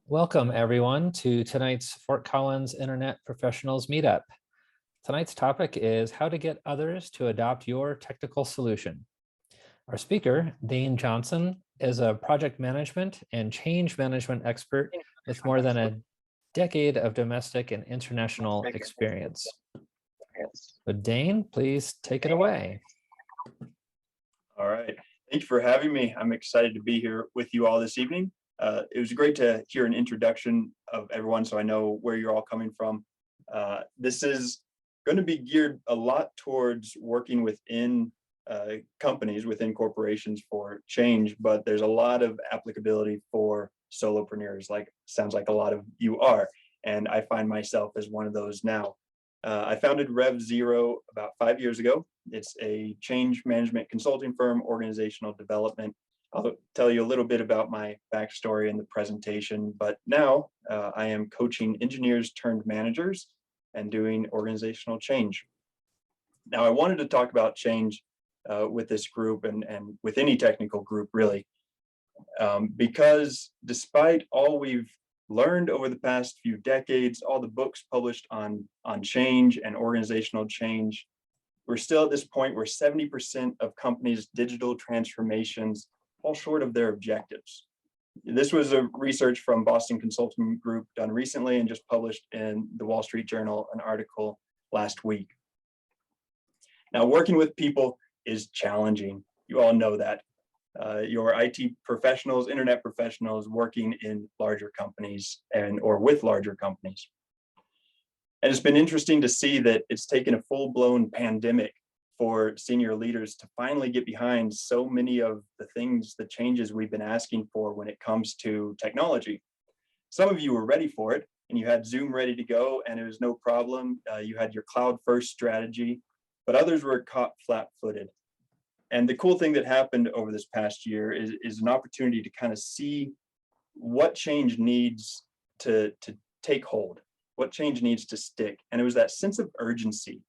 Welcome, everyone, to tonight's Fort Collins Internet Professionals Meetup. Tonight's topic is how to get others to adopt your technical solution. Our speaker, Dain Johnson, is a project management and change management expert with more than a decade of domestic and international experience. So Dain, please take it away. All right. Thank you for having me. I'm excited to be here with you all this evening. It was great to hear an introduction of everyone so I know where you're all coming from. This is going to be geared a lot towards working within companies, within corporations for change, but there's a lot of applicability for solopreneurs, sounds like a lot of you are, and I find myself as one of those now. I founded REV about 5 years ago. It's a change management consulting firm, organizational development. I'll tell you a little bit about my backstory in the presentation, but now I am coaching engineers turned managers and doing organizational change. Now, I wanted to talk about change with this group and with any technical group, really, because despite all we've learned over the past few decades, all the books published on change and organizational change, we're still at this point where 70% of companies' digital transformations fall short of their objectives. This was a research from Boston Consulting Group done recently and just published in the Wall Street Journal, an article last week. Now, working with people is challenging. You all know that. Your IT professionals, internet professionals working in larger companies or with larger companies. And it's been interesting to see that it's taken a full-blown pandemic for senior leaders to finally get behind so many of the changes we've been asking for when it comes to technology. Some of you were ready for it and you had Zoom ready to go and it was no problem. You had your cloud-first strategy, but others were caught flat-footed. And the cool thing that happened over this past year is an opportunity to kind of see what change needs to take hold, what change needs to stick. And it was that sense of urgency.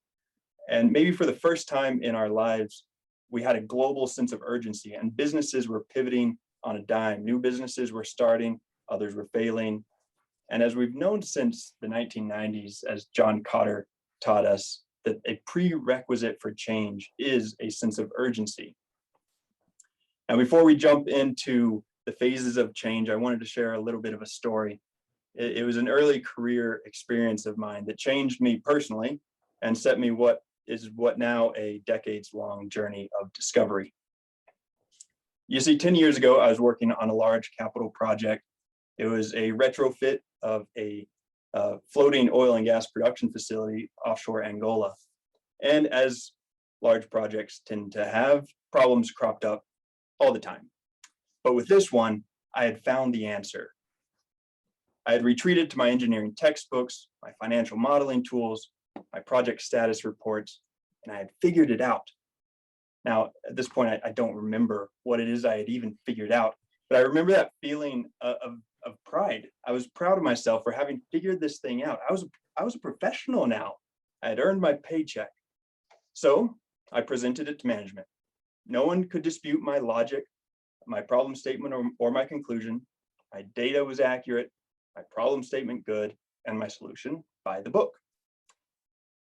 And maybe for the first time in our lives, we had a global sense of urgency and businesses were pivoting on a dime. New businesses were starting, others were failing. And as we've known since the 1990s, as John Cotter taught us, that a prerequisite for change is a sense of urgency. Now, before we jump into the phases of change, I wanted to share a little bit of a story. It was an early career experience of mine that changed me personally and set me what now a decades-long journey of discovery. You see, 10 years ago, I was working on a large capital project. It was a retrofit of a floating oil and gas production facility offshore Angola. And as large projects tend to have, problems cropped up all the time. But with this one, I had found the answer. I had retreated to my engineering textbooks, my financial modeling tools, my project status reports, and I had figured it out. Now, at this point, I don't remember what it is I had even figured out, but I remember that feeling of pride. I was proud of myself for having figured this thing out. I was a professional now. I had earned my paycheck. So I presented it to management. No one could dispute my logic, my problem statement, or my conclusion. My data was accurate, my problem statement good, and my solution by the book.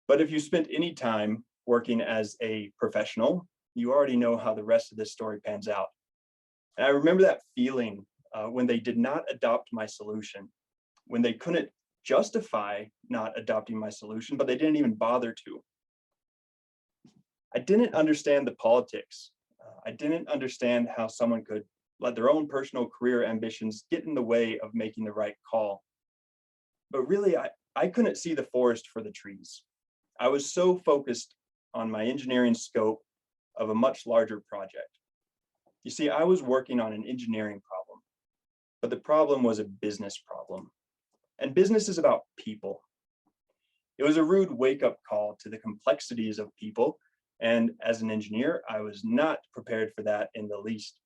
But if you spent any time working as a professional, you already know how the rest of this story pans out. And I remember that feeling when they did not adopt my solution, when they couldn't justify not adopting my solution, but they didn't even bother to. I didn't understand the politics. I didn't understand how someone could let their own personal career ambitions get in the way of making the right call. But really, I couldn't see the forest for the trees. I was so focused on my engineering scope of a much larger project. You see, I was working on an engineering problem, but the problem was a business problem. And business is about people. It was a rude wake-up call to the complexities of people. And as an engineer, I was not prepared for that in the least.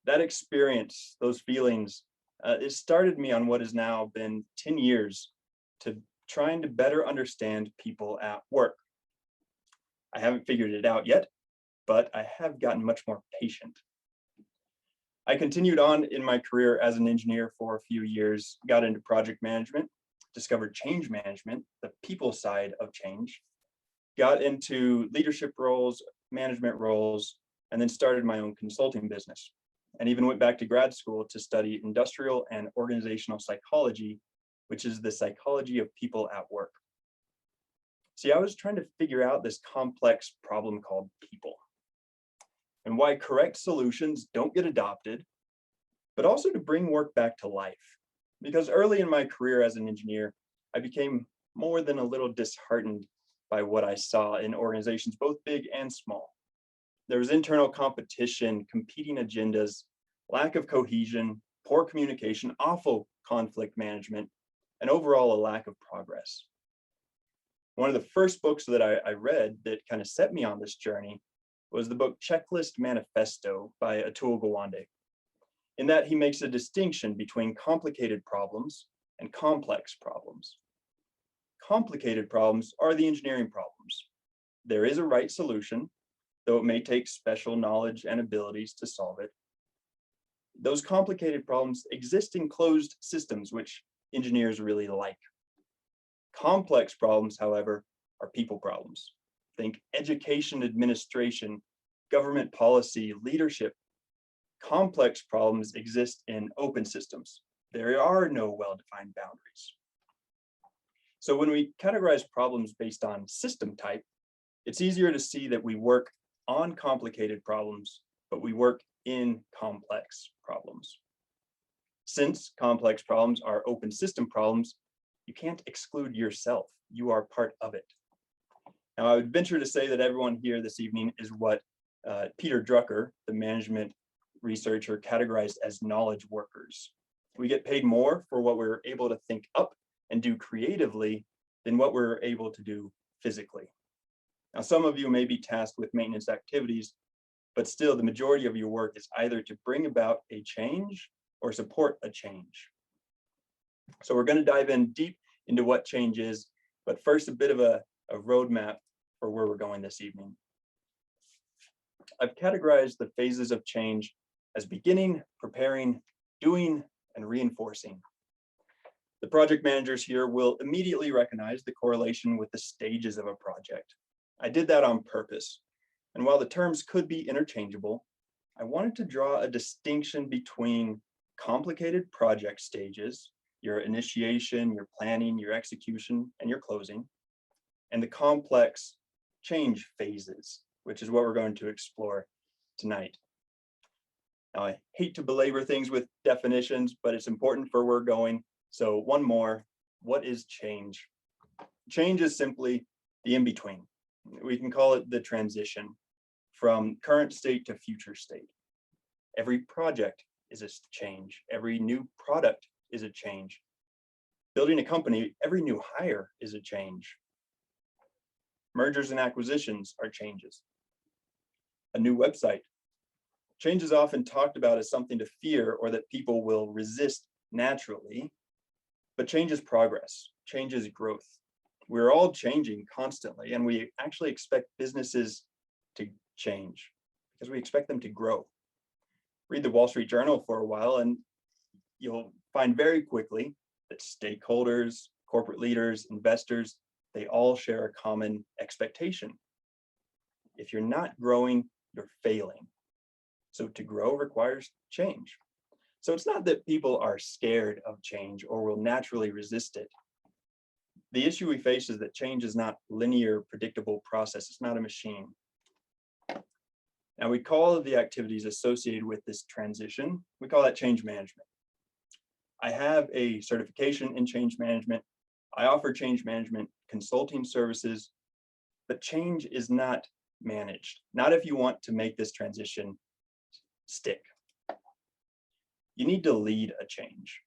That experience, those feelings, it started me on what has now been 10 years to trying to better understand people at work. I haven't figured it out yet, but I have gotten much more patient. I continued on in my career as an engineer for a few years, got into project management, discovered change management, the people side of change, got into leadership roles, management roles, and then started my own consulting business. And even went back to grad school to study industrial and organizational psychology, which is the psychology of people at work. See, I was trying to figure out this complex problem called people and why correct solutions don't get adopted, but also to bring work back to life. Because early in my career as an engineer, I became more than a little disheartened by what I saw in organizations, both big and small. There was internal competition, competing agendas, lack of cohesion, poor communication, awful conflict management, and overall a lack of progress. One of the first books that I read that kind of set me on this journey was the book Checklist Manifesto by Atul Gawande. In that, he makes a distinction between complicated problems and complex problems. Complicated problems are the engineering problems. There is a right solution, though it may take special knowledge and abilities to solve it. Those complicated problems exist in closed systems, which engineers really like. Complex problems, however, are people problems. Think education administration, government policy, leadership. Complex problems exist in open systems. There are no well-defined boundaries. So when we categorize problems based on system type, it's easier to see that we work on complicated problems, but we work in complex problems. Since complex problems are open system problems, you can't exclude yourself. You are part of it. Now, I would venture to say that everyone here this evening is what Peter Drucker, the management researcher, categorized as knowledge workers. We get paid more for what we're able to think up and do creatively than what we're able to do physically. Now, some of you may be tasked with maintenance activities, but still the majority of your work is either to bring about a change or support a change. So we're going to dive in deep into what change is, but first a bit of a roadmap for where we're going this evening. I've categorized the phases of change as beginning, preparing, doing, and reinforcing. The project managers here will immediately recognize the correlation with the stages of a project. I did that on purpose. And while the terms could be interchangeable, I wanted to draw a distinction between complicated project stages, your initiation, your planning, your execution, and your closing, and the complex change phases, which is what we're going to explore tonight. Now, I hate to belabor things with definitions, but it's important for where we're going. So one more, what is change? Change is simply the in-between. We can call it the transition from current state to future state. Every project is a change. Every new product is a change. Building a company, every new hire is a change. Mergers and acquisitions are changes. A new website. Change is often talked about as something to fear or that people will resist naturally, but change is progress. Change is growth. We're all changing constantly, and we actually expect businesses to change because we expect them to grow. Read the Wall Street Journal for a while, and you'll find very quickly that stakeholders, corporate leaders, investors, they all share a common expectation. If you're not growing, you're failing. So to grow requires change. So it's not that people are scared of change or will naturally resist it. The issue we face is that change is not linear, predictable process. It's not a machine. Now, we call the activities associated with this transition, we call that change management. I have a certification in change management. I offer change management consulting services, but change is not managed, not if you want to make this transition stick. You need to lead a change.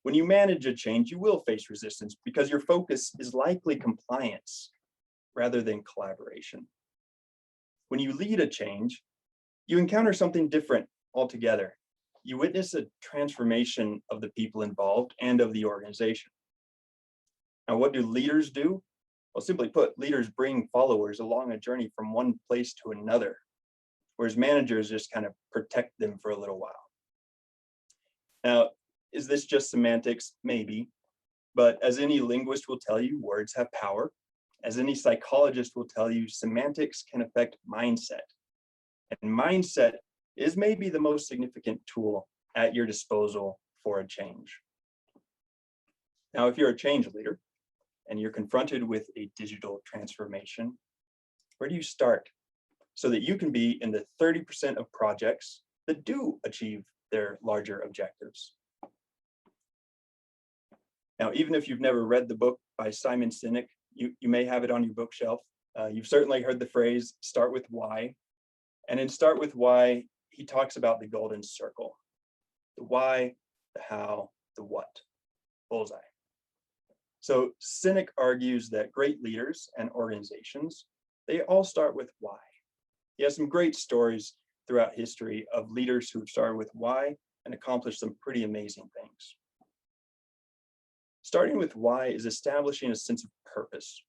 When you manage a change, you will face resistance because your focus is likely compliance rather than collaboration. When you lead a change, you encounter something different altogether. You witness a transformation of the people involved and of the organization. Now, what do leaders do? Well, simply put, leaders bring followers along a journey from one place to another. whereas managers just kind of protect them for a little while. Now, is this just semantics? Maybe, but as any linguist will tell you, words have power. As any psychologist will tell you, semantics can affect mindset. And mindset is maybe the most significant tool at your disposal for a change. Now, if you're a change leader and you're confronted with a digital transformation, where do you start so that you can be in the 30% of projects that do achieve their larger objectives? Now, even if you've never read the book by Simon Sinek, you may have it on your bookshelf. You've certainly heard the phrase, start with why. And in Start With Why, he talks about the golden circle. The why, the how, the what. Bullseye. So Sinek argues that great leaders and organizations, they all start with why. He has some great stories throughout history of leaders who started with why and accomplished some pretty amazing things. Starting with why is establishing a sense of purpose.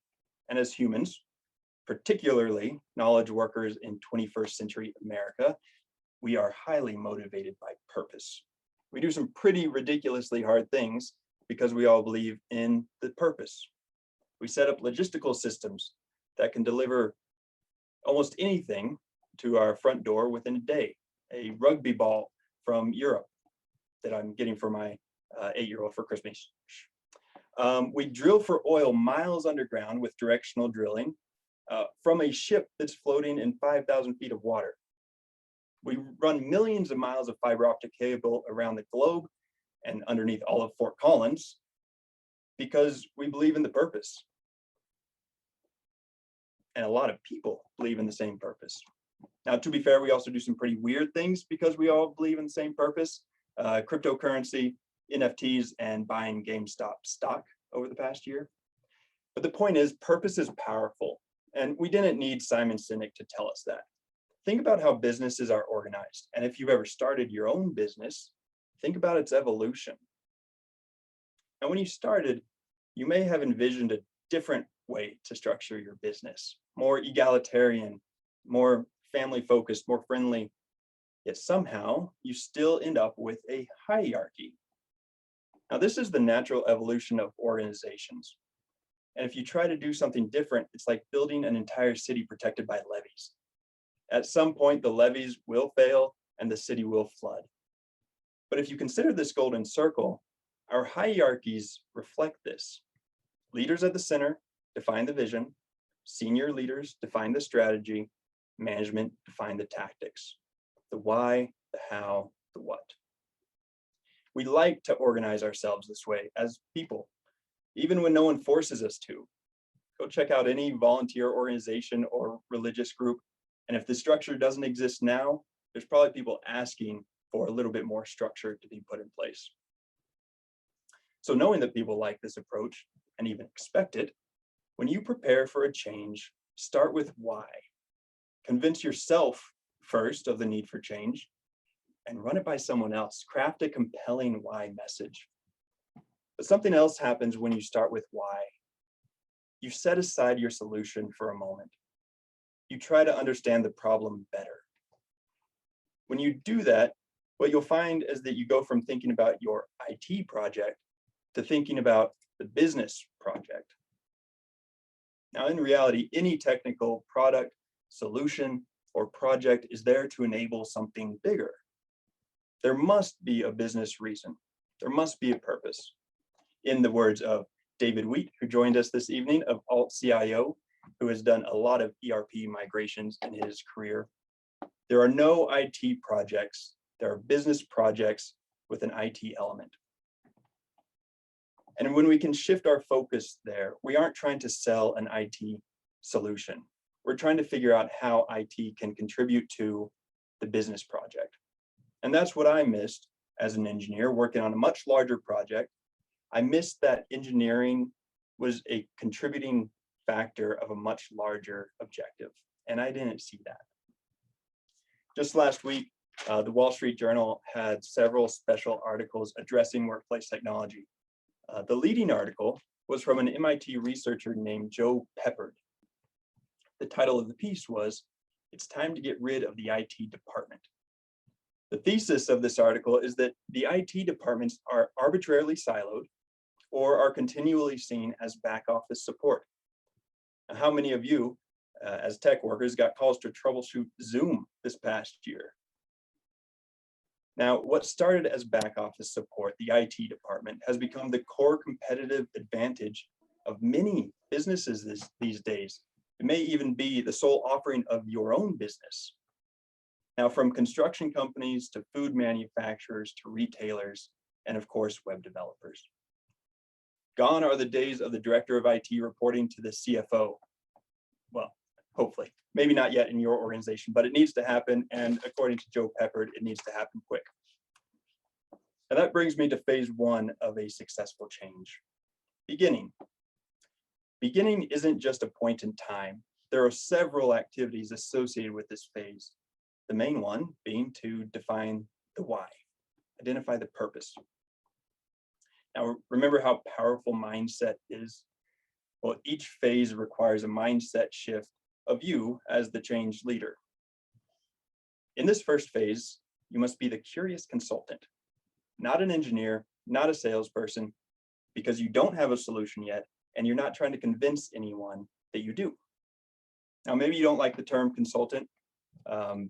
And as humans, particularly knowledge workers in 21st century America, we are highly motivated by purpose. We do some pretty ridiculously hard things because we all believe in the purpose. We set up logistical systems that can deliver almost anything to our front door within a day. A rugby ball from Europe that I'm getting for my 8-year-old for Christmas. We drill for oil miles underground with directional drilling from a ship that's floating in 5,000 feet of water. We run millions of miles of fiber optic cable around the globe and underneath all of Fort Collins because we believe in the purpose. And a lot of people believe in the same purpose. Now, to be fair, we also do some pretty weird things because we all believe in the same purpose. Cryptocurrency, NFTs, and buying GameStop stock over the past year. But the point is, purpose is powerful. And we didn't need Simon Sinek to tell us that. Think about how businesses are organized. And if you've ever started your own business, think about its evolution. And when you started, you may have envisioned a different way to structure your business, more egalitarian, more family-focused, more friendly, yet somehow you still end up with a hierarchy. Now, this is the natural evolution of organizations. And if you try to do something different, it's like building an entire city protected by levees. At some point, the levees will fail and the city will flood. But if you consider this golden circle, our hierarchies reflect this. Leaders at the center define the vision, senior leaders define the strategy, management define the tactics, the why, the how, the what. We like to organize ourselves this way as people, even when no one forces us to. Go check out any volunteer organization or religious group, and if the structure doesn't exist now, there's probably people asking for a little bit more structure to be put in place. So knowing that people like this approach and even expect it, when you prepare for a change, start with why. Convince yourself first of the need for change and run it by someone else. Craft a compelling why message. But something else happens when you start with why. You set aside your solution for a moment. You try to understand the problem better. When you do that, what you'll find is that you go from thinking about your IT project to thinking about the business project. Now, in reality, any technical product, solution, or project is there to enable something bigger. There must be a business reason. There must be a purpose. In the words of David Wheat, who joined us this evening of Alt-CIO, who has done a lot of ERP migrations in his career, there are no IT projects. There are business projects with an IT element. And when we can shift our focus there, we aren't trying to sell an IT solution. We're trying to figure out how IT can contribute to the business project. And that's what I missed as an engineer working on a much larger project. I missed that engineering was a contributing factor of a much larger objective. And I didn't see that. Just last week, the Wall Street Journal had several special articles addressing workplace technology. The leading article was from an MIT researcher named Joe Peppard. The title of the piece was, It's time to get rid of the IT department. The thesis of this article is that the IT departments are arbitrarily siloed or are continually seen as back office support. Now, how many of you, as tech workers, got calls to troubleshoot Zoom this past year? Now, what started as back office support, the IT department, has become the core competitive advantage of many businesses these days. It may even be the sole offering of your own business. Now, from construction companies to food manufacturers to retailers, and of course, web developers. Gone are the days of the director of IT reporting to the CFO. Well, hopefully, maybe not yet in your organization, but it needs to happen. And according to Joe Peppard, it needs to happen quick. And that brings me to phase one of a successful change. Beginning. Beginning isn't just a point in time. There are several activities associated with this phase. The main one being to define the why, identify the purpose. Now, remember how powerful mindset is? Well, each phase requires a mindset shift of you as the change leader. In this first phase, you must be the curious consultant, not an engineer, not a salesperson, because you don't have a solution yet, and you're not trying to convince anyone that you do. Now, maybe you don't like the term consultant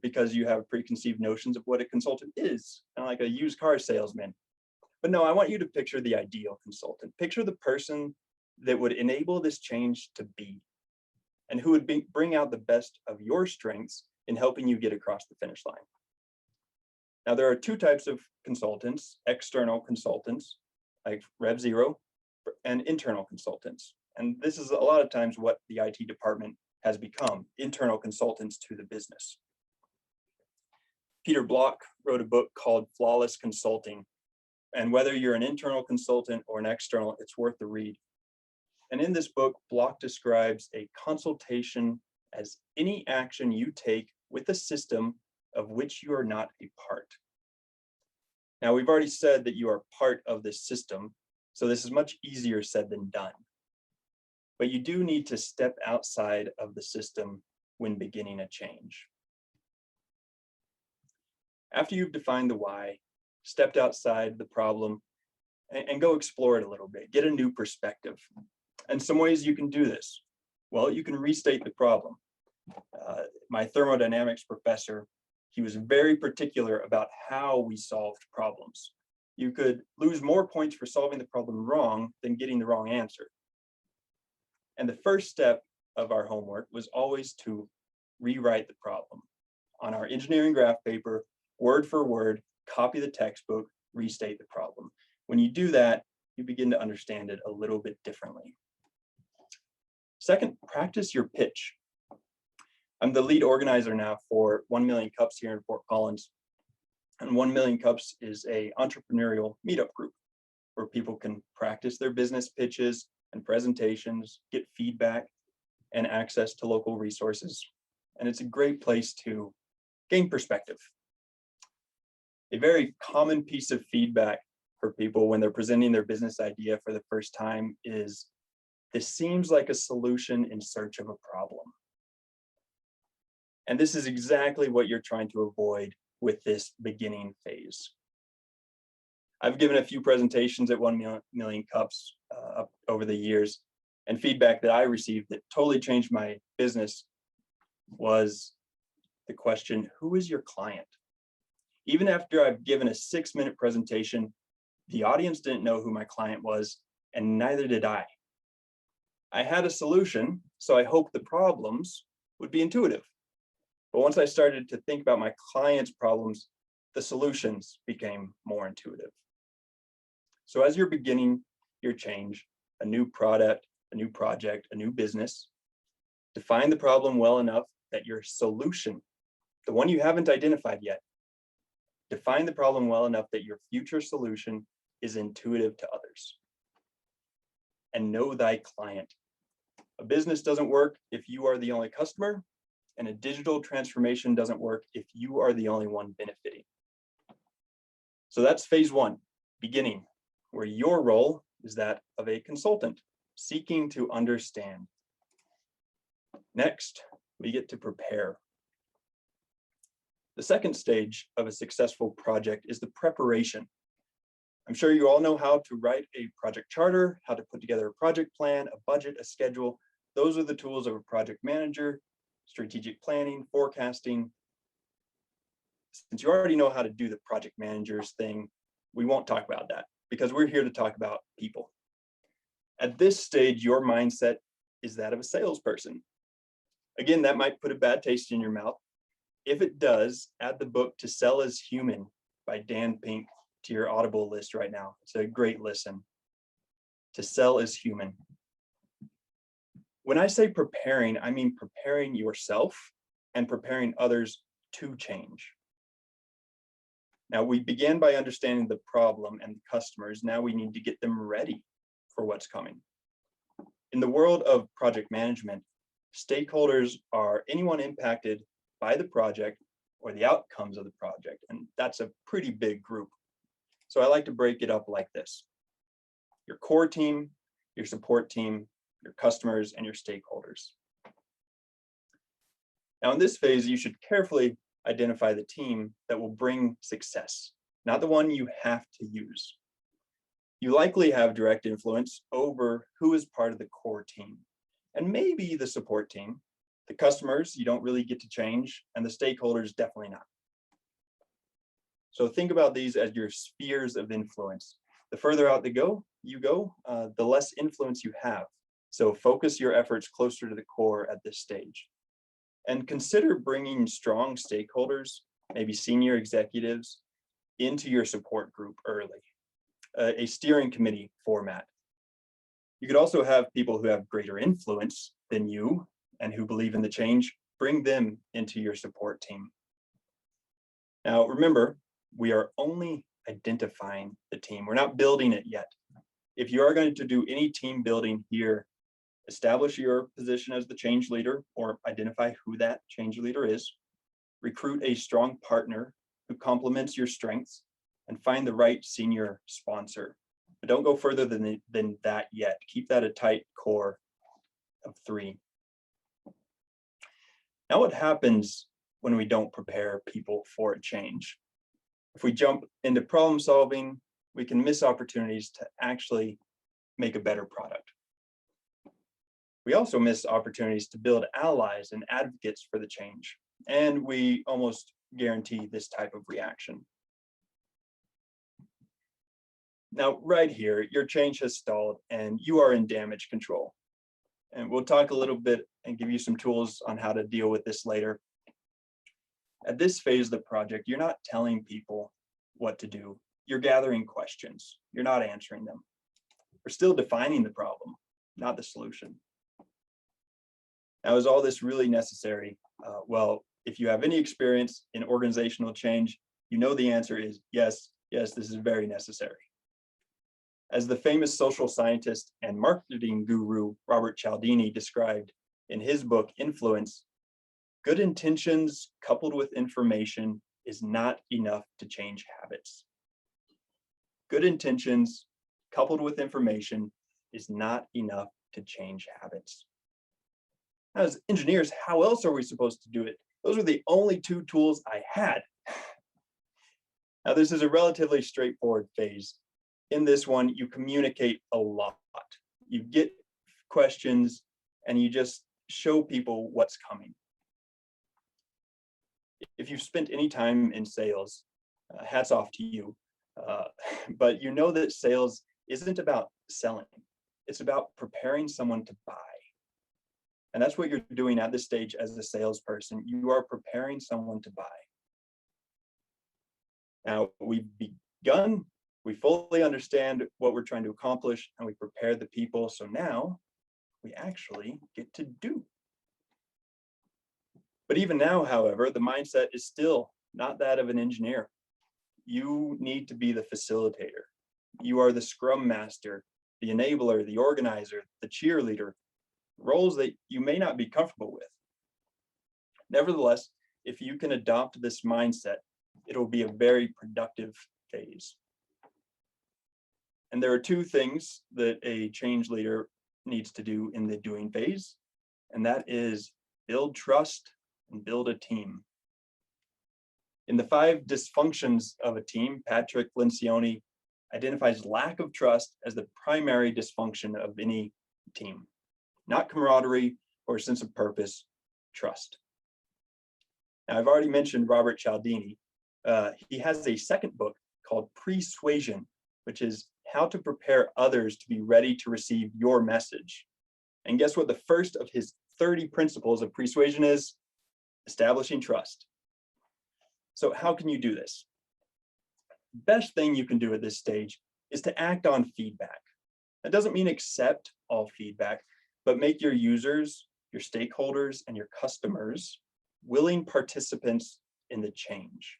because you have preconceived notions of what a consultant is, kind of like a used car salesman. But no, I want you to picture the ideal consultant. Picture the person that would enable this change to be, and who would bring out the best of your strengths in helping you get across the finish line. Now, there are two types of consultants: external consultants, like REV 0, and internal consultants. And this is a lot of times what the IT department has become, internal consultants to the business. Peter Block wrote a book called Flawless Consulting. And whether you're an internal consultant or an external, it's worth the read. And in this book, Block describes a consultation as any action you take with a system of which you are not a part. Now, we've already said that you are part of this system, so this is much easier said than done. But you do need to step outside of the system when beginning a change. After you've defined the why, stepped outside the problem, and go explore it a little bit, get a new perspective. And some ways you can do this. Well, you can restate the problem. My thermodynamics professor, he was very particular about how we solved problems. You could lose more points for solving the problem wrong than getting the wrong answer. And the first step of our homework was always to rewrite the problem. On our engineering graph paper, word for word, copy the textbook, restate the problem. When you do that, you begin to understand it a little bit differently. Second, practice your pitch. I'm the lead organizer now for 1 Million Cups here in Fort Collins. And 1 Million Cups is an entrepreneurial meetup group where people can practice their business pitches and presentations, get feedback, and access to local resources. And it's a great place to gain perspective. A very common piece of feedback for people when they're presenting their business idea for the first time is, this seems like a solution in search of a problem. And this is exactly what you're trying to avoid with this beginning phase. I've given a few presentations at 1 Million Cups over the years, and feedback that I received that totally changed my business was the question, who is your client? Even after I've given a 6-minute presentation, the audience didn't know who my client was, and neither did I. I had a solution, so I hoped the problems would be intuitive. But once I started to think about my client's problems, the solutions became more intuitive. So as you're beginning your change, a new product, a new project, a new business, define the problem well enough that your solution, the one you haven't identified yet, define the problem well enough that your future solution is intuitive to others. And know thy client. A business doesn't work if you are the only customer, and a digital transformation doesn't work if you are the only one benefiting. So that's phase one, beginning, where your role is that of a consultant, seeking to understand. Next, we get to prepare. The second stage of a successful project is the preparation. I'm sure you all know how to write a project charter, how to put together a project plan, a budget, a schedule. Those are the tools of a project manager, strategic planning, forecasting. Since you already know how to do the project manager's thing, we won't talk about that because we're here to talk about people. At this stage, your mindset is that of a salesperson. Again, that might put a bad taste in your mouth. If it does, add the book To Sell as Human by Dan Pink to your Audible list right now. It's a great listen. To Sell as Human. When I say preparing, I mean preparing yourself and preparing others to change. Now, we began by understanding the problem and the customers. Now we need to get them ready for what's coming. In the world of project management, stakeholders are anyone impacted by the project or the outcomes of the project, and that's a pretty big group. So I like to break it up like this: your core team, your support team, your customers, and your stakeholders. Now in this phase, you should carefully identify the team that will bring success, not the one you have to use. You likely have direct influence over who is part of the core team, and maybe the support team. The customers, you don't really get to change, and the stakeholders, definitely not. So think about these as your spheres of influence. The further out you go, the less influence you have. So focus your efforts closer to the core at this stage. And consider bringing strong stakeholders, maybe senior executives, into your support group early, a steering committee format. You could also have people who have greater influence than you and who believe in the change, bring them into your support team. Now, remember, we are only identifying the team. We're not building it yet. If you are going to do any team building here, establish your position as the change leader or identify who that change leader is. Recruit a strong partner who complements your strengths and find the right senior sponsor. But don't go further than that yet. Keep that a tight core of 3. Now, what happens when we don't prepare people for a change? If we jump into problem solving, we can miss opportunities to actually make a better product. We also miss opportunities to build allies and advocates for the change, and we almost guarantee this type of reaction. Now, right here, your change has stalled and you are in damage control. And we'll talk a little bit and give you some tools on how to deal with this later. At this phase of the project, you're not telling people what to do. You're gathering questions. You're not answering them. We're still defining the problem, not the solution. Now, is all this really necessary? Well, if you have any experience in organizational change, you know the answer is yes, this is very necessary. As the famous social scientist and marketing guru Robert Cialdini described in his book, Influence, good intentions coupled with information is not enough to change habits. Good intentions coupled with information is not enough to change habits. As engineers, how else are we supposed to do it? Those are the only 2 tools I had. Now, this is a relatively straightforward phase. In this one, you communicate a lot. You get questions and you just show people what's coming. If you've spent any time in sales, hats off to you. But you know that sales isn't about selling. It's about preparing someone to buy. And that's what you're doing at this stage as a salesperson. You are preparing someone to buy. Now, we've begun, we fully understand what we're trying to accomplish, and we prepare the people. So now we actually get to do. But even now, however, the mindset is still not that of an engineer. You need to be the facilitator. You are the scrum master, the enabler, the organizer, the cheerleader, roles that you may not be comfortable with. Nevertheless, if you can adopt this mindset, it'll be a very productive phase. And there are 2 things that a change leader needs to do in the doing phase, and that is build trust and build a team. In the 5 dysfunctions of a team, Patrick Lencioni identifies lack of trust as the primary dysfunction of any team. Not camaraderie or a sense of purpose, trust. Now, I've already mentioned Robert Cialdini. He has a second book called Persuasion, which is how to prepare others to be ready to receive your message. And guess what the first of his 30 principles of persuasion is? Establishing trust. So how can you do this? Best thing you can do at this stage is to act on feedback. That doesn't mean accept all feedback, but make your users, your stakeholders, and your customers willing participants in the change.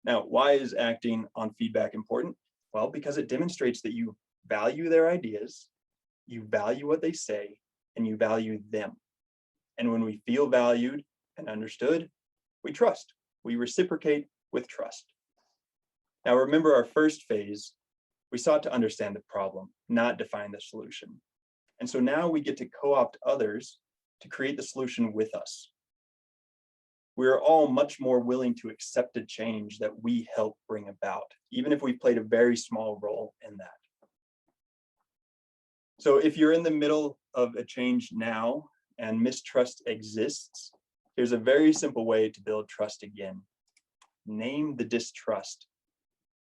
Now, why is acting on feedback important? Well, because it demonstrates that you value their ideas, you value what they say, and you value them. And when we feel valued and understood, we trust. We reciprocate with trust. Now, remember our first phase, we sought to understand the problem, not define the solution. And so now we get to co-opt others to create the solution with us. We're all much more willing to accept a change that we help bring about, even if we played a very small role in that. So if you're in the middle of a change now and mistrust exists, here's a very simple way to build trust again. Name the distrust.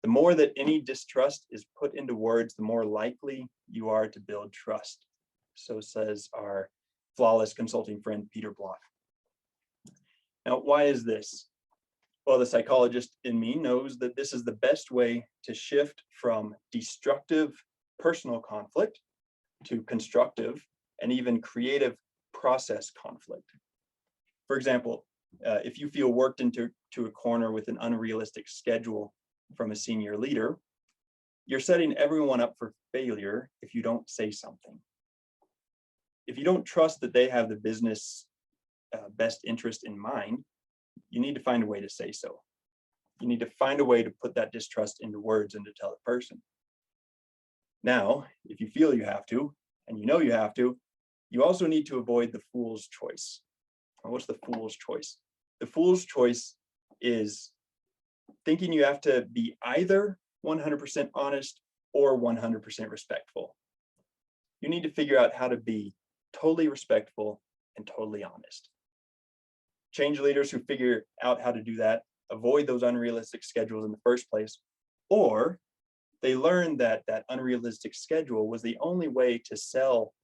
The more that any distrust is put into words, the more likely you are to build trust. So says our flawless consulting friend, Peter Block. Now, why is this? Well, the psychologist in me knows that this is the best way to shift from destructive personal conflict to constructive and even creative process conflict. For example, if you feel worked into a corner with an unrealistic schedule from a senior leader, you're setting everyone up for failure if you don't say something. If you don't trust that they have the business best interest in mind, you need to find a way to say so. You need to find a way to put that distrust into words and to tell the person. Now, if you feel you have to, and you know you have to, you also need to avoid the fool's choice. Well, what's the fool's choice? The fool's choice is thinking you have to be either 100% honest or 100% respectful. You need to figure out how to be totally respectful and totally honest. Change leaders who figure out how to do that avoid those unrealistic schedules in the first place, or they learn that that unrealistic schedule was the only way to sell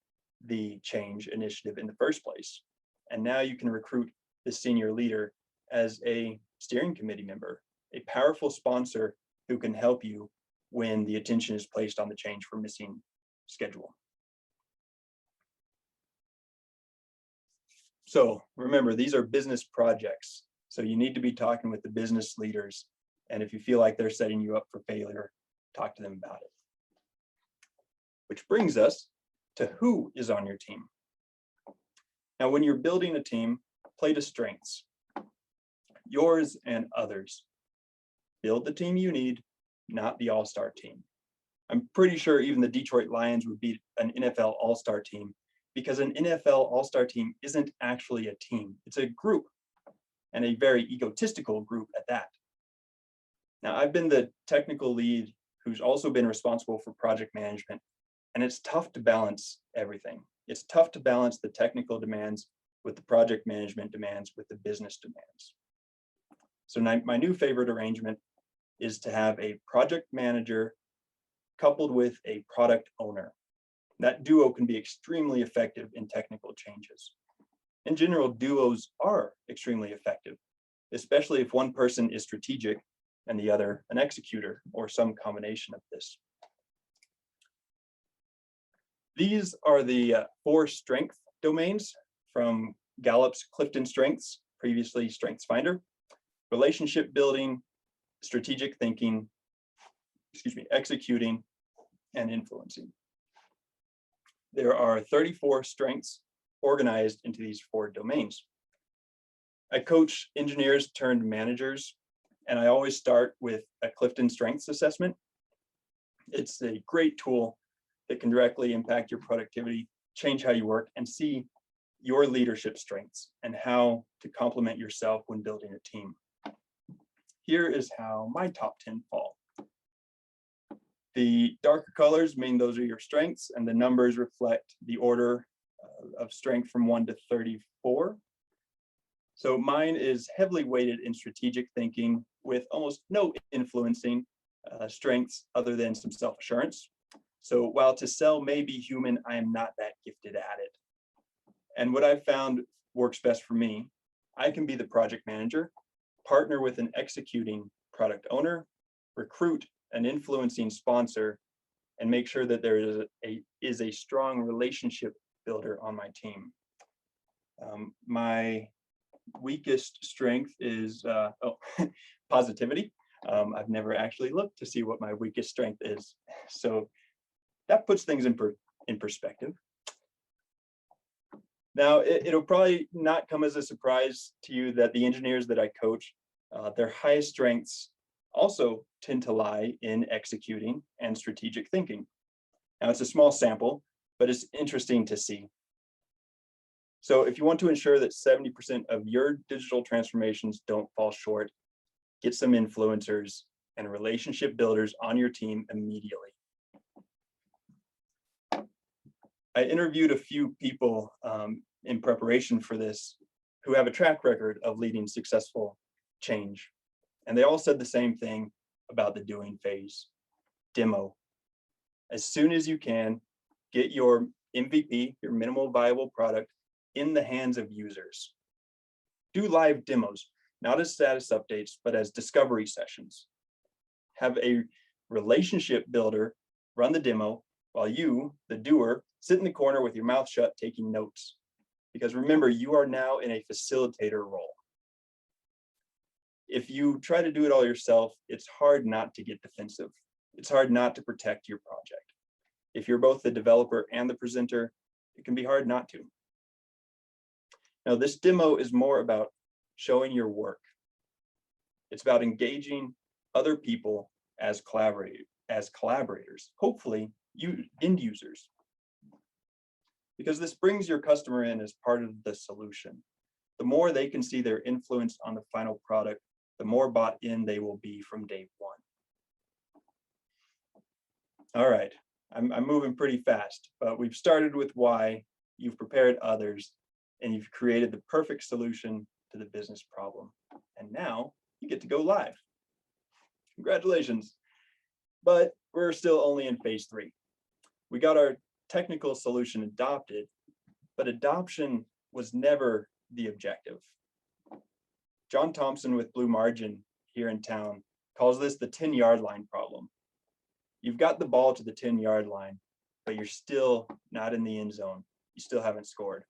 the change initiative in the first place. And now you can recruit the senior leader as a steering committee member, a powerful sponsor who can help you when the attention is placed on the change for missing schedule. So remember, these are business projects. So you need to be talking with the business leaders. And if you feel like they're setting you up for failure, talk to them about it. Which brings us to who is on your team. Now, when you're building a team, play to strengths, yours and others. Build the team you need, not the all-star team. I'm pretty sure even the Detroit Lions would beat an NFL all-star team, because an NFL all-star team isn't actually a team. It's a group, and a very egotistical group at that. Now, I've been the technical lead who's also been responsible for project management, and it's tough to balance everything. It's tough to balance the technical demands with the project management demands with the business demands. So my new favorite arrangement is to have a project manager coupled with a product owner. That duo can be extremely effective in technical changes. In general, duos are extremely effective, especially if one person is strategic and the other an executor or some combination of this. These are the 4 strength domains from Gallup's Clifton Strengths, previously Strengths Finder: relationship building, strategic thinking, executing, and influencing. There are 34 strengths organized into these 4 domains. I coach engineers turned managers, and I always start with a Clifton Strengths assessment. It's a great tool that can directly impact your productivity, change how you work, and see your leadership strengths and how to complement yourself when building a team. here is how my top 10 fall. The darker colors mean those are your strengths, and the numbers reflect the order of strength from 1 to 34. So mine is heavily weighted in strategic thinking with almost no influencing strengths other than some self-assurance. So while to sell may be human, I am not that gifted at it. And what I've found works best for me, I can be the project manager, partner with an executing product owner, recruit an influencing sponsor, and make sure that there is a strong relationship builder on my team. My weakest strength is positivity. I've never actually looked to see what my weakest strength is. So that puts things in perspective. Now, it'll probably not come as a surprise to you that the engineers that I coach, their highest strengths also tend to lie in executing and strategic thinking. Now, it's a small sample, but it's interesting to see. So if you want to ensure that 70% of your digital transformations don't fall short, get some influencers and relationship builders on your team immediately. I interviewed a few people in preparation for this who have a track record of leading successful change. And they all said the same thing about the doing phase. Demo. As soon as you can, get your MVP, your minimal viable product, in the hands of users. Do live demos, not as status updates, but as discovery sessions. Have a relationship builder run the demo while you, the doer, sit in the corner with your mouth shut taking notes. Because remember, you are now in a facilitator role. If you try to do it all yourself, it's hard not to get defensive. It's hard not to protect your project. If you're both the developer and the presenter, it can be hard not to. Now, this demo is more about showing your work. It's about engaging other people as collaborators, hopefully end users. Because this brings your customer in as part of the solution. The more they can see their influence on the final product, the more bought in they will be from day one. All right, I'm moving pretty fast, but we've started with why, you've prepared others, and you've created the perfect solution to the business problem. And now you get to go live. Congratulations. But we're still only in phase 3. We got our technical solution adopted, but adoption was never the objective. John Thompson with Blue Margin here in town calls this the 10-yard line problem. You've got the ball to the 10-yard line, but you're still not in the end zone. You still haven't scored.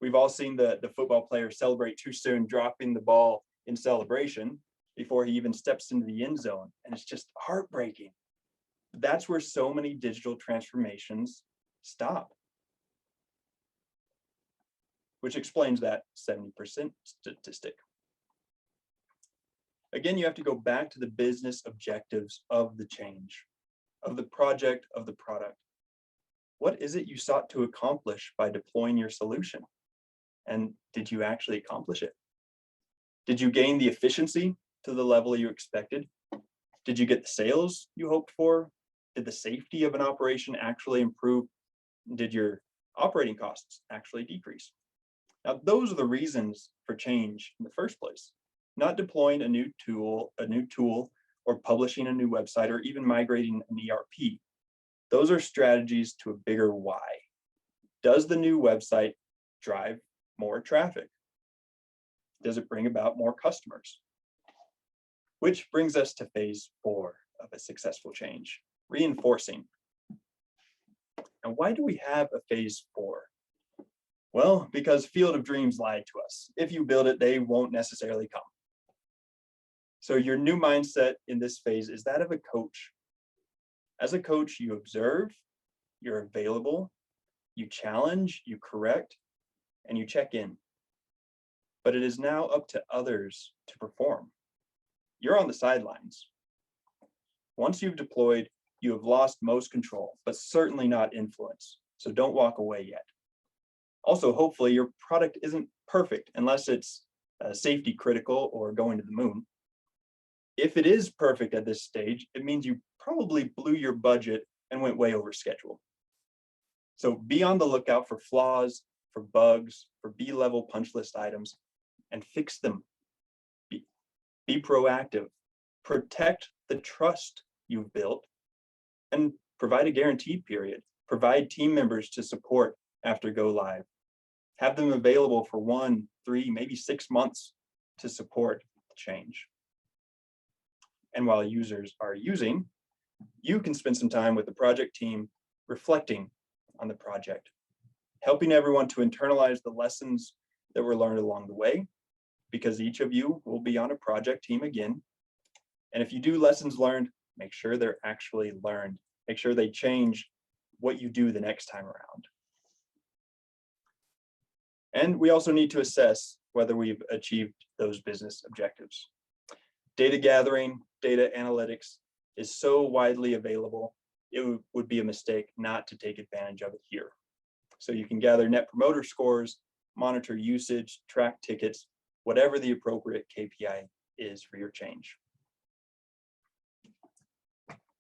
We've all seen the football player celebrate too soon, dropping the ball in celebration before he even steps into the end zone. And it's just heartbreaking. That's where so many digital transformations stop. Which explains that 70% statistic. Again, you have to go back to the business objectives of the change, of the project, of the product. What is it you sought to accomplish by deploying your solution? And did you actually accomplish it? Did you gain the efficiency to the level you expected? Did you get the sales you hoped for? Did the safety of an operation actually improve? Did your operating costs actually decrease? Now, those are the reasons for change in the first place, not deploying a new tool, or publishing a new website, or even migrating an ERP. Those are strategies to a bigger why. Does the new website drive more traffic? Does it bring about more customers? Which brings us to phase 4 of a successful change, reinforcing. And why do we have a phase 4? Well, because Field of Dreams lied to us. If you build it, they won't necessarily come. So your new mindset in this phase is that of a coach. As a coach, you observe, you're available, you challenge, you correct, and you check in. But it is now up to others to perform. You're on the sidelines. Once you've deployed, you have lost most control, but certainly not influence. So don't walk away yet. Also, hopefully your product isn't perfect unless it's safety critical or going to the moon. If it is perfect at this stage, it means you probably blew your budget and went way over schedule. So be on the lookout for flaws, for bugs, for B-level punch list items, and fix them. Be proactive, protect the trust you've built, and provide a guarantee period. Provide team members to support after go live. Have them available for 1, 3, maybe 6 months to support the change. And while users are using, you can spend some time with the project team reflecting on the project, helping everyone to internalize the lessons that were learned along the way, because each of you will be on a project team again. And if you do lessons learned, make sure they're actually learned. Make sure they change what you do the next time around. And we also need to assess whether we've achieved those business objectives. Data gathering, data analytics is so widely available, it would be a mistake not to take advantage of it here. So you can gather net promoter scores, monitor usage, track tickets, whatever the appropriate KPI is for your change.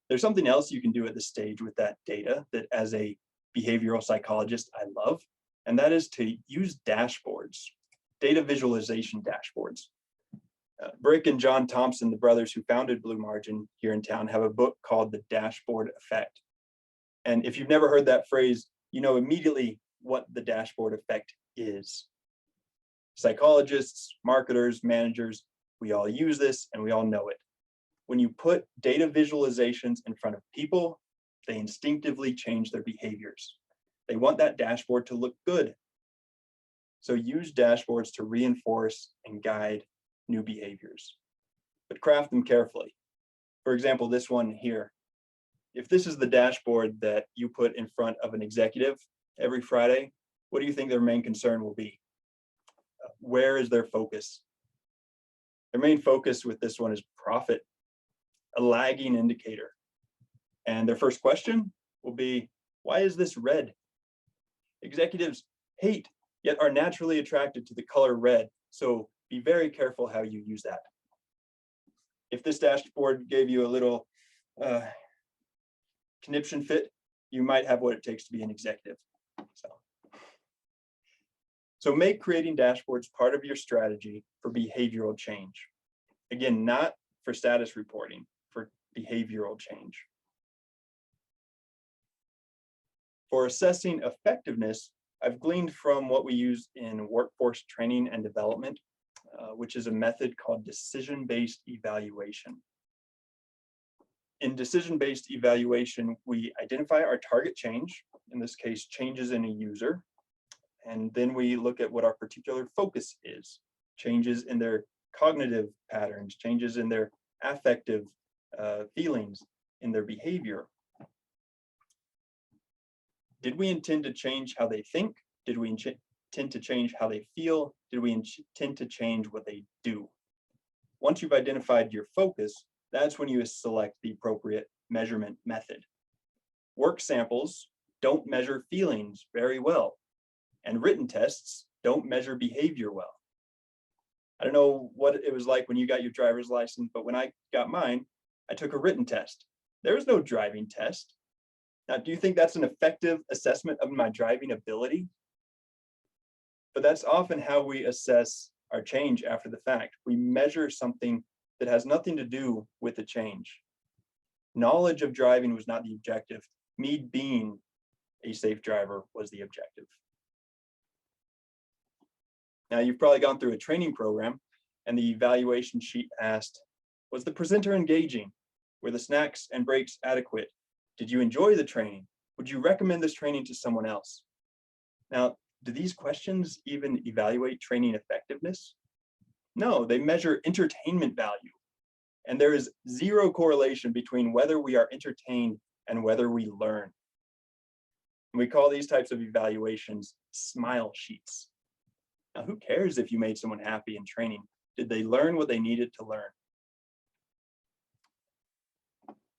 There's something else you can do at this stage with that data that as a behavioral psychologist, I love, and that is to use dashboards, data visualization dashboards. Brick and John Thompson, the brothers who founded Blue Margin here in town, have a book called The Dashboard Effect. And if you've never heard that phrase, you know immediately what the dashboard effect is. Psychologists, marketers, managers, we all use this and we all know it. When you put data visualizations in front of people, they instinctively change their behaviors. They want that dashboard to look good. So use dashboards to reinforce and guide new behaviors, but craft them carefully. For example, this one here. If this is the dashboard that you put in front of an executive every Friday, what do you think their main concern will be? Where is their focus? Their main focus with this one is profit, a lagging indicator. And their first question will be, why is this red? Executives hate, yet are naturally attracted to the color red. So be very careful how you use that. If this dashboard gave you a little conniption fit, you might have what it takes to be an executive. So make creating dashboards part of your strategy for behavioral change. Again, not for status reporting, for behavioral change. For assessing effectiveness, I've gleaned from what we use in workforce training and development, which is a method called decision-based evaluation. In decision-based evaluation, we identify our target change, in this case, changes in a user, and then we look at what our particular focus is, changes in their cognitive patterns, changes in their affective feelings, in their behavior. Did we intend to change how they think? Did we intend to change how they feel? Did we intend to change what they do? Once you've identified your focus, that's when you select the appropriate measurement method. Work samples don't measure feelings very well, and written tests don't measure behavior well. I don't know what it was like when you got your driver's license, but when I got mine, I took a written test. There was no driving test. Now, do you think that's an effective assessment of my driving ability? But that's often how we assess our change after the fact. We measure something that has nothing to do with the change. Knowledge of driving was not the objective. Me being a safe driver was the objective. Now, you've probably gone through a training program and the evaluation sheet asked, was the presenter engaging? Were the snacks and breaks adequate? Did you enjoy the training? Would you recommend this training to someone else? Now, do these questions even evaluate training effectiveness? No, they measure entertainment value. And there is zero correlation between whether we are entertained and whether we learn. And we call these types of evaluations smile sheets. Now, who cares if you made someone happy in training? Did they learn what they needed to learn?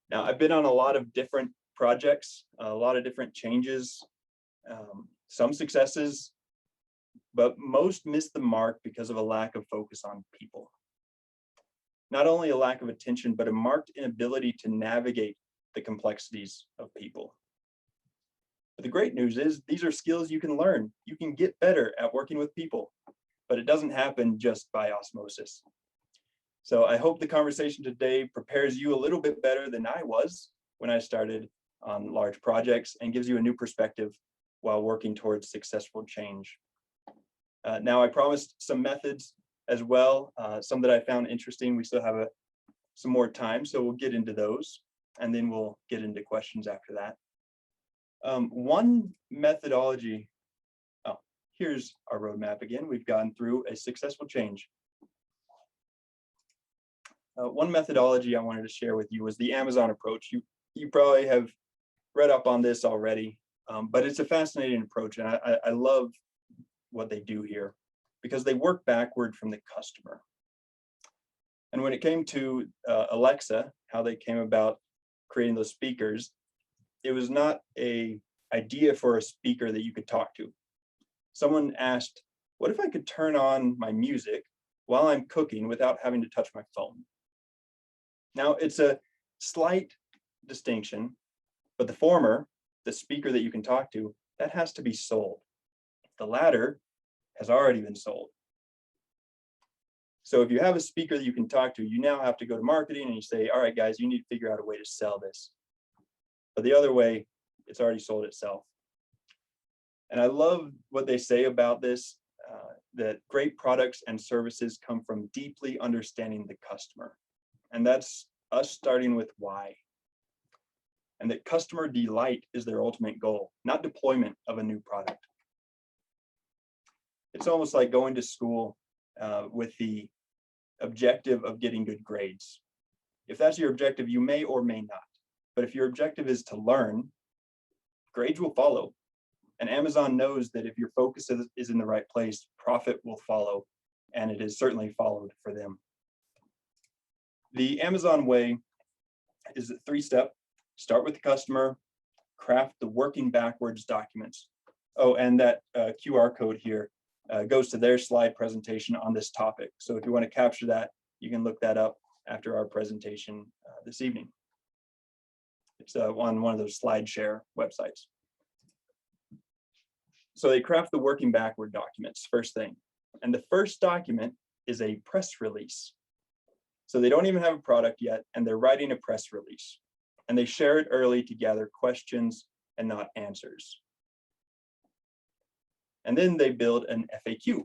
Now, I've been on a lot of different projects, a lot of different changes, some successes, but most missed the mark because of a lack of focus on people. Not only a lack of attention, but a marked inability to navigate the complexities of people. But the great news is these are skills you can learn. You can get better at working with people, but it doesn't happen just by osmosis. So I hope the conversation today prepares you a little bit better than I was when I started on large projects and gives you a new perspective while working towards successful change. Now, I promised some methods as well, some that I found interesting. We still have some more time, so we'll get into those, and then we'll get into questions after that. One methodology, here's our roadmap again. We've gone through a successful change. One methodology I wanted to share with you was the Amazon approach. You probably have read up on this already, but it's a fascinating approach, and I love what they do here because they work backward from the customer. And when it came to Alexa, how they came about creating those speakers, it was not an idea for a speaker that you could talk to. Someone asked, what if I could turn on my music while I'm cooking without having to touch my phone? Now, it's a slight distinction, but the former, the speaker that you can talk to, that has to be sold. The latter has already been sold. So if you have a speaker that you can talk to, you now have to go to marketing and you say, all right, guys, you need to figure out a way to sell this. But the other way, it's already sold itself. And I love what they say about this, that great products and services come from deeply understanding the customer. And that's us starting with why. And that customer delight is their ultimate goal, not deployment of a new product. It's almost like going to school with the objective of getting good grades. If that's your objective, you may or may not. But if your objective is to learn, grades will follow. And Amazon knows that if your focus is in the right place, profit will follow. And it is certainly followed for them. The Amazon way is a 3-step. Start with the customer, craft the working backwards documents. Oh, and that QR code here goes to their slide presentation on this topic. So if you want to capture that, you can look that up after our presentation this evening. It's on one of those slide share websites. So they craft the working backward documents, first thing. And the first document is a press release. So they don't even have a product yet, and they're writing a press release. And they share it early to gather questions and not answers. And then they build an FAQ,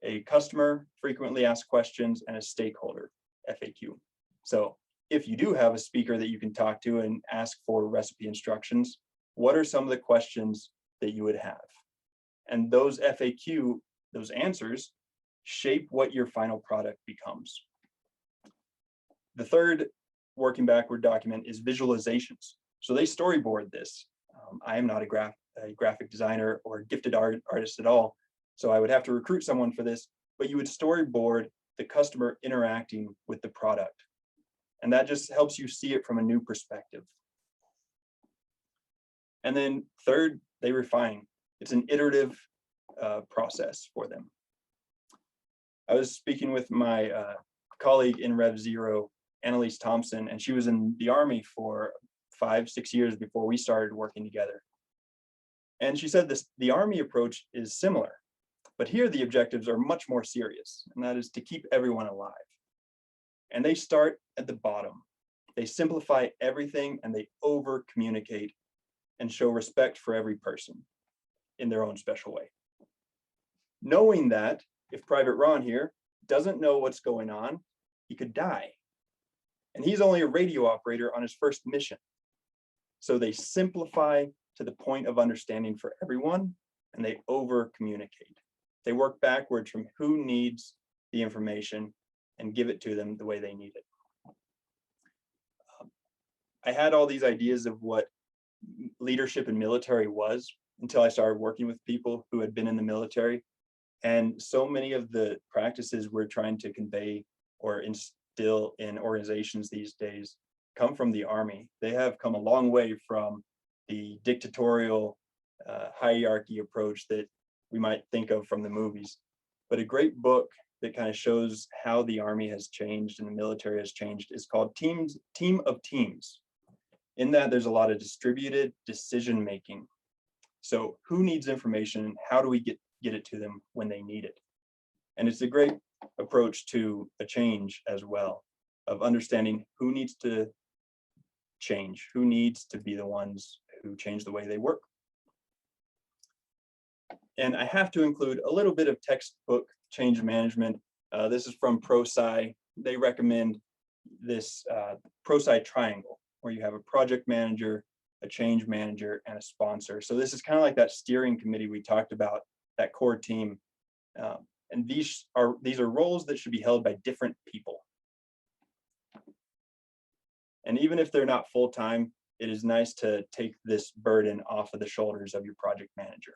a customer frequently asked questions and a stakeholder FAQ. So if you do have a speaker that you can talk to and ask for recipe instructions, what are some of the questions that you would have? And those FAQ, those answers, shape what your final product becomes. The third working backward document is visualizations. So they storyboard this. I am not a graphic designer or a gifted artist at all, so I would have to recruit someone for this, but you would storyboard the customer interacting with the product. And that just helps you see it from a new perspective. And then third, they refine. It's an iterative process for them. I was speaking with my colleague in Rev 0, Annalise Thompson, and she was in the Army for 5-6 years before we started working together. And she said the Army approach is similar, but here the objectives are much more serious, and that is to keep everyone alive. And they start at the bottom. They simplify everything and they over communicate and show respect for every person in their own special way. Knowing that if Private Ron here doesn't know what's going on, he could die. And he's only a radio operator on his first mission. So they simplify to the point of understanding for everyone, and they over communicate. They work backwards from who needs the information and give it to them the way they need it. I had all these ideas of what leadership in military was until I started working with people who had been in the military. And so many of the practices we're trying to convey or instill in organizations these days come from the Army. They have come a long way from the dictatorial hierarchy approach that we might think of from the movies. But a great book that kind of shows how the Army has changed and the military has changed is called Team of Teams. In that, there's a lot of distributed decision making. So who needs information and how do we get it to them when they need it? And it's a great approach to a change as well, of understanding who needs to change, who needs to be the ones who change the way they work. And I have to include a little bit of textbook change management. This is from Proside. They recommend this Proside Triangle, where you have a project manager, a change manager, and a sponsor. So this is kind of like that steering committee we talked about, that core team. And these are roles that should be held by different people. And even if they're not full-time, it is nice to take this burden off of the shoulders of your project manager.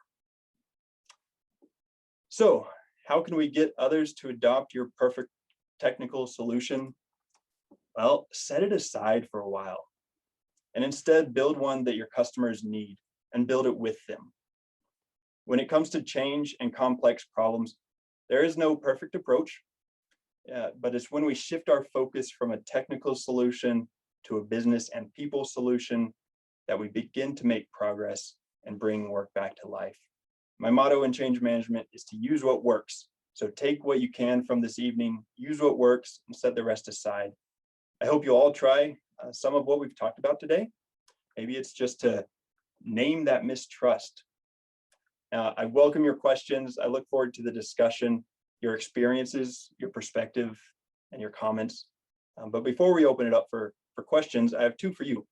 So how can we get others to adopt your perfect technical solution? Well, set it aside for a while and instead build one that your customers need and build it with them. When it comes to change and complex problems, there is no perfect approach, but it's when we shift our focus from a technical solution to a business and people solution that we begin to make progress and bring work back to life. My motto in change management is to use what works. So take what you can from this evening, use what works, and set the rest aside. I hope you all try some of what we've talked about today. Maybe it's just to name that mistrust. I welcome your questions. I look forward to the discussion, your experiences, your perspective, and your comments. But before we open it up for questions, I have two for you,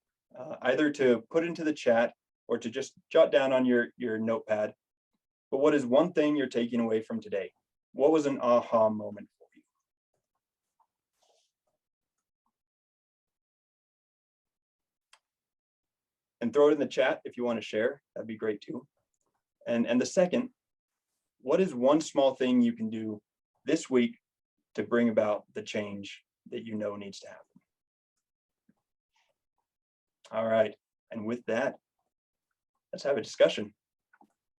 either to put into the chat or to just jot down on your notepad. But what is one thing you're taking away from today? What was an aha moment for you? And throw it in the chat if you want to share. That'd be great too. And the second, what is one small thing you can do this week to bring about the change that you know needs to happen? All right, and with that, let's have a discussion.